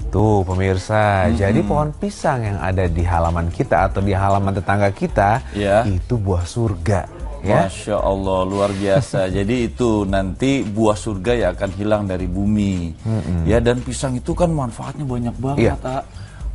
Tuh pemirsa, jadi pohon pisang yang ada di halaman kita atau di halaman tetangga kita, itu buah surga. Ya? Masya Allah, luar biasa. Jadi itu nanti buah surga yang akan hilang dari bumi. Ya, dan pisang itu kan manfaatnya banyak banget,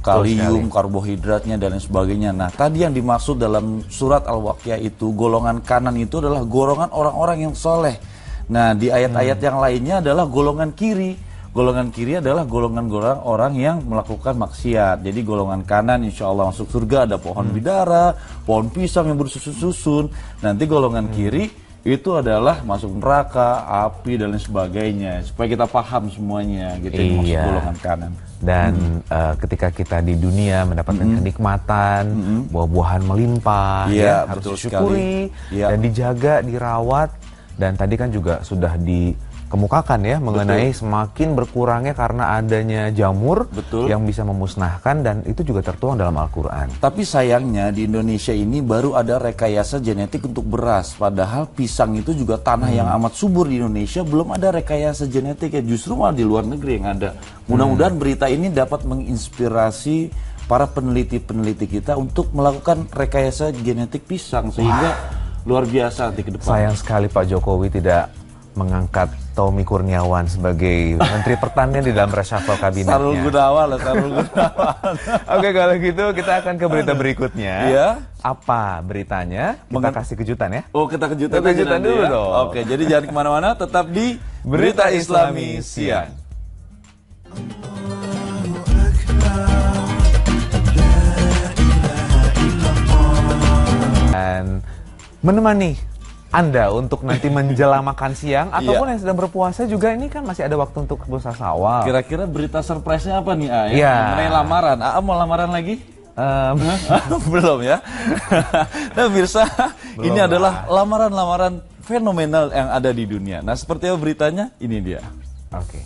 kalium, karbohidratnya dan lain sebagainya. Nah, tadi yang dimaksud dalam surat Al-Waqiah itu, golongan kanan itu adalah golongan orang-orang yang soleh. Nah, di ayat-ayat yang lainnya adalah golongan kiri. Golongan kiri adalah golongan orang yang melakukan maksiat. Jadi golongan kanan insya Allah masuk surga, ada pohon bidara, pohon pisang yang bersusun-susun. Nanti golongan kiri itu adalah masuk neraka, api dan lain sebagainya. Supaya kita paham semuanya gitu, maksud golongan kanan. Dan ketika kita di dunia mendapatkan kenikmatan, buah-buahan melimpah, harus disyukuri dan dijaga, dirawat. Dan tadi kan juga sudah dikemukakan ya mengenai semakin berkurangnya karena adanya jamur yang bisa memusnahkan, dan itu juga tertuang dalam Al-Quran. Tapi sayangnya di Indonesia ini baru ada rekayasa genetik untuk beras, padahal pisang itu juga tanah yang amat subur di Indonesia, belum ada rekayasa genetik ya, justru malah di luar negeri yang ada. Mudah-mudahan berita ini dapat menginspirasi para peneliti-peneliti kita untuk melakukan rekayasa genetik pisang sehingga luar biasa nanti ke depan. Sayang sekali Pak Jokowi tidak mengangkat Tommy Kurniawan sebagai Menteri Pertanian di dalam reshuffle kabinetnya. Sarul Gunawan. Oke, kalau gitu kita akan ke berita berikutnya. Apa beritanya? Kita kasih kejutan ya. Oh, kita kejutan dulu dong. Oke, jadi jangan kemana-mana, tetap di Berita Islami Siang. Dan menemani Anda untuk nanti menjelang makan siang ataupun yang sedang berpuasa juga, ini kan masih ada waktu untuk berpuasa awal. Kira-kira berita surprise-nya apa nih, mengenai lamaran. Mau lamaran lagi? Belum ya. Nah, Mirsa, ini adalah lamaran-lamaran fenomenal yang ada di dunia. Nah, seperti apa beritanya? Ini dia. Oke.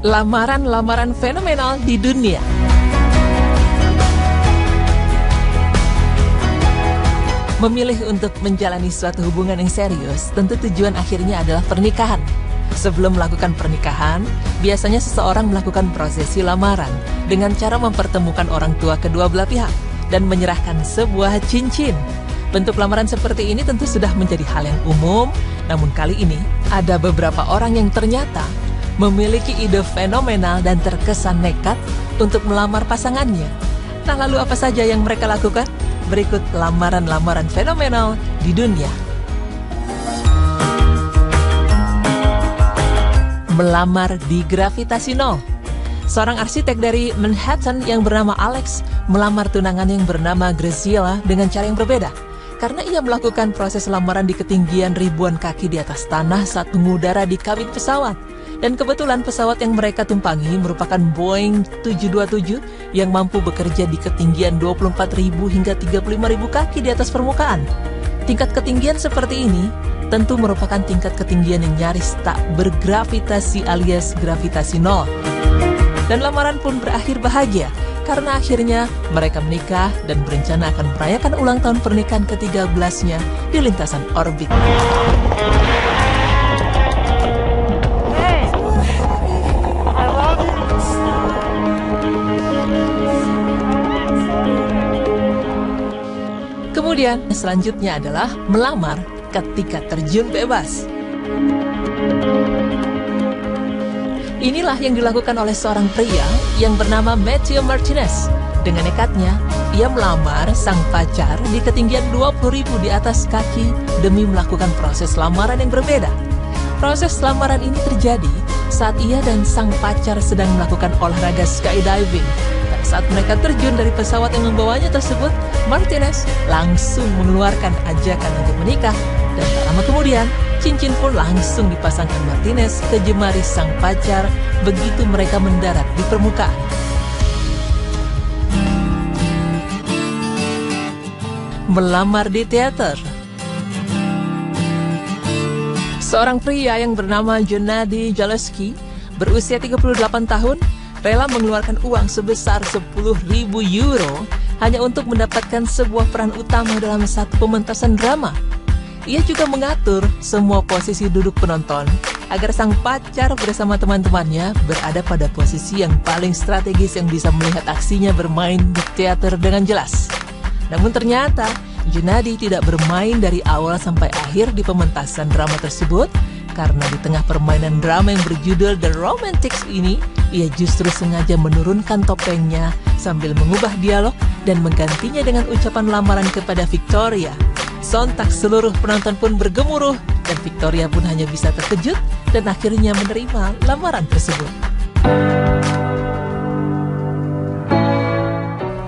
Lamaran-lamaran fenomenal di dunia. Memilih untuk menjalani suatu hubungan yang serius, tentu tujuan akhirnya adalah pernikahan. Sebelum melakukan pernikahan, biasanya seseorang melakukan prosesi lamaran dengan cara mempertemukan orang tua kedua belah pihak dan menyerahkan sebuah cincin. Bentuk lamaran seperti ini tentu sudah menjadi hal yang umum, namun kali ini ada beberapa orang yang ternyata memiliki ide fenomenal dan terkesan nekat untuk melamar pasangannya. Nah, lalu apa saja yang mereka lakukan? Berikut lamaran-lamaran fenomenal di dunia. Melamar di gravitasi nol. Seorang arsitek dari Manhattan yang bernama Alex melamar tunangan yang bernama Graciela dengan cara yang berbeda. Karena ia melakukan proses lamaran di ketinggian ribuan kaki di atas tanah saat mengudara di kabin pesawat. Dan kebetulan pesawat yang mereka tumpangi merupakan Boeing 727 yang mampu bekerja di ketinggian 24.000 hingga 35.000 kaki di atas permukaan. Tingkat ketinggian seperti ini tentu merupakan tingkat ketinggian yang nyaris tak bergravitasi alias gravitasi nol. Dan lamaran pun berakhir bahagia karena akhirnya mereka menikah dan berencana akan merayakan ulang tahun pernikahan ke-13-nya di lintasan orbit. Kemudian selanjutnya adalah melamar ketika terjun bebas. Inilah yang dilakukan oleh seorang pria yang bernama Matthew Martinez. Dengan nekatnya, ia melamar sang pacar di ketinggian 20.000 di atas kaki demi melakukan proses lamaran yang berbeda. Proses lamaran ini terjadi saat ia dan sang pacar sedang melakukan olahraga skydiving. Saat mereka terjun dari pesawat yang membawanya tersebut, Martinez langsung mengeluarkan ajakan untuk menikah. Dan tak lama kemudian, cincin pun langsung dipasangkan Martinez ke jemari sang pacar begitu mereka mendarat di permukaan. Melamar di teater. Seorang pria yang bernama Gennady Zaleski berusia 38 tahun rela mengeluarkan uang sebesar 10.000 euro hanya untuk mendapatkan sebuah peran utama dalam satu pementasan drama. Ia juga mengatur semua posisi duduk penonton agar sang pacar bersama teman-temannya berada pada posisi yang paling strategis yang bisa melihat aksinya bermain di teater dengan jelas. Namun ternyata Junadi tidak bermain dari awal sampai akhir di pementasan drama tersebut, karena di tengah permainan drama yang berjudul The Romantics ini, ia justru sengaja menurunkan topengnya sambil mengubah dialog dan menggantinya dengan ucapan lamaran kepada Victoria. Sontak seluruh penonton pun bergemuruh dan Victoria pun hanya bisa terkejut dan akhirnya menerima lamaran tersebut.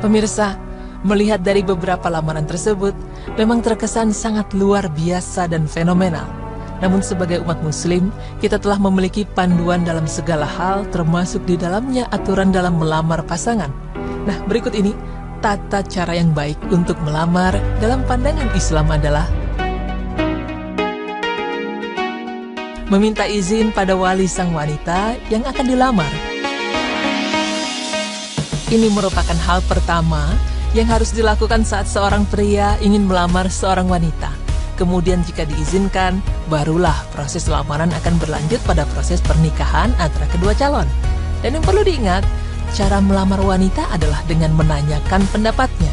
Pemirsa, melihat dari beberapa lamaran tersebut, memang terkesan sangat luar biasa dan fenomenal. Namun sebagai umat muslim, kita telah memiliki panduan dalam segala hal, termasuk di dalamnya aturan dalam melamar pasangan. Nah, berikut ini tata cara yang baik untuk melamar dalam pandangan Islam adalah meminta izin pada wali sang wanita yang akan dilamar. Ini merupakan hal pertama yang harus dilakukan saat seorang pria ingin melamar seorang wanita. Kemudian jika diizinkan, barulah proses lamaran akan berlanjut pada proses pernikahan antara kedua calon. Dan yang perlu diingat, cara melamar wanita adalah dengan menanyakan pendapatnya.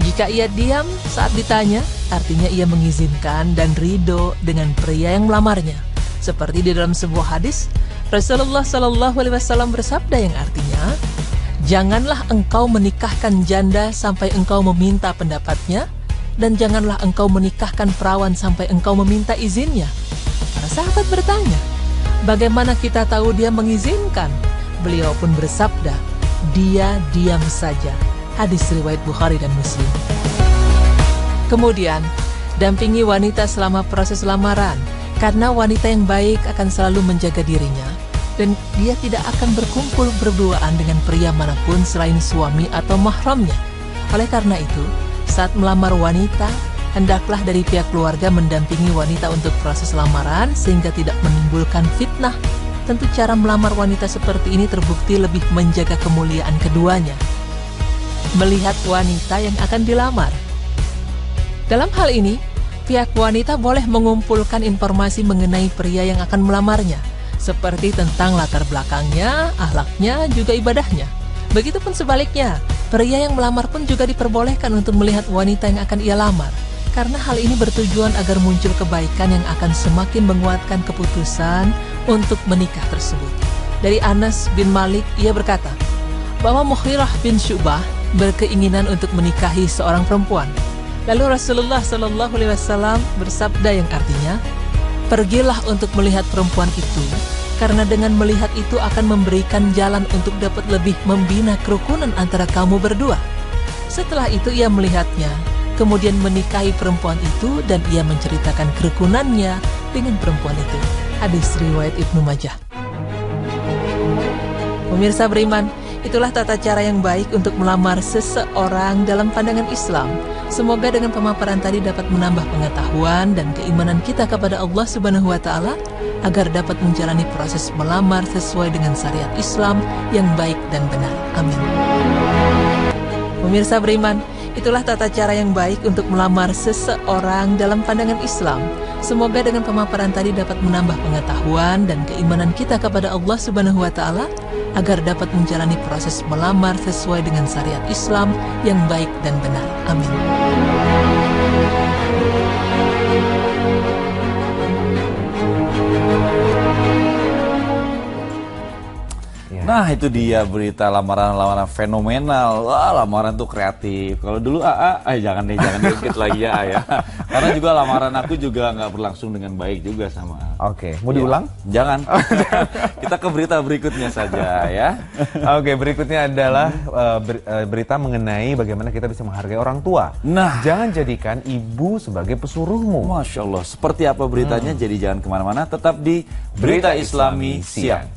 Jika ia diam saat ditanya, artinya ia mengizinkan dan ridho dengan pria yang melamarnya. Seperti di dalam sebuah hadis, Rasulullah SAW bersabda yang artinya, janganlah engkau menikahkan janda sampai engkau meminta pendapatnya, dan janganlah engkau menikahkan perawan sampai engkau meminta izinnya. Para sahabat bertanya, bagaimana kita tahu dia mengizinkan? Beliau pun bersabda, dia diam saja. Hadis riwayat Bukhari dan Muslim. Kemudian, dampingi wanita selama proses lamaran, karena wanita yang baik akan selalu menjaga dirinya, dan dia tidak akan berkumpul berduaan dengan pria manapun selain suami atau mahramnya. Oleh karena itu, saat melamar wanita, hendaklah dari pihak keluarga mendampingi wanita untuk proses lamaran sehingga tidak menimbulkan fitnah. Tentu cara melamar wanita seperti ini terbukti lebih menjaga kemuliaan keduanya. Melihat wanita yang akan dilamar. Dalam hal ini, pihak wanita boleh mengumpulkan informasi mengenai pria yang akan melamarnya, seperti tentang latar belakangnya, akhlaknya, juga ibadahnya. Begitupun sebaliknya, pria yang melamar pun juga diperbolehkan untuk melihat wanita yang akan ia lamar, karena hal ini bertujuan agar muncul kebaikan yang akan semakin menguatkan keputusan untuk menikah tersebut. Dari Anas bin Malik, ia berkata bahwa Mughirah bin Syu'bah berkeinginan untuk menikahi seorang perempuan. Lalu Rasulullah SAW bersabda yang artinya, pergilah untuk melihat perempuan itu, karena dengan melihat itu akan memberikan jalan untuk dapat lebih membina kerukunan antara kamu berdua. Setelah itu ia melihatnya, kemudian menikahi perempuan itu dan ia menceritakan kerukunannya dengan perempuan itu. Hadis riwayat Ibnu Majah. Pemirsa beriman, itulah tata cara yang baik untuk melamar seseorang dalam pandangan Islam. Semoga dengan pemaparan tadi dapat menambah pengetahuan dan keimanan kita kepada Allah Subhanahu wa Ta'ala, agar dapat menjalani proses melamar sesuai dengan syariat Islam yang baik dan benar. Amin. Pemirsa beriman, itulah tata cara yang baik untuk melamar seseorang dalam pandangan Islam. Semoga dengan pemaparan tadi dapat menambah pengetahuan dan keimanan kita kepada Allah Subhanahu wa Ta'ala, agar dapat menjalani proses melamar sesuai dengan syariat Islam yang baik dan benar. Amin. Nah, itu dia berita lamaran-lamaran fenomenal. Wah, lamaran tuh kreatif. Kalau dulu jangan dikit lagi ya. Karena juga lamaran aku juga nggak berlangsung dengan baik juga sama. Oke, mau diulang? Jangan. Kita ke berita berikutnya saja ya. Oke, berikutnya adalah berita mengenai bagaimana kita bisa menghargai orang tua. Nah, jangan jadikan ibu sebagai pesuruhmu. Masya Allah, seperti apa beritanya? Jadi jangan kemana-mana, tetap di Berita Islami Siang.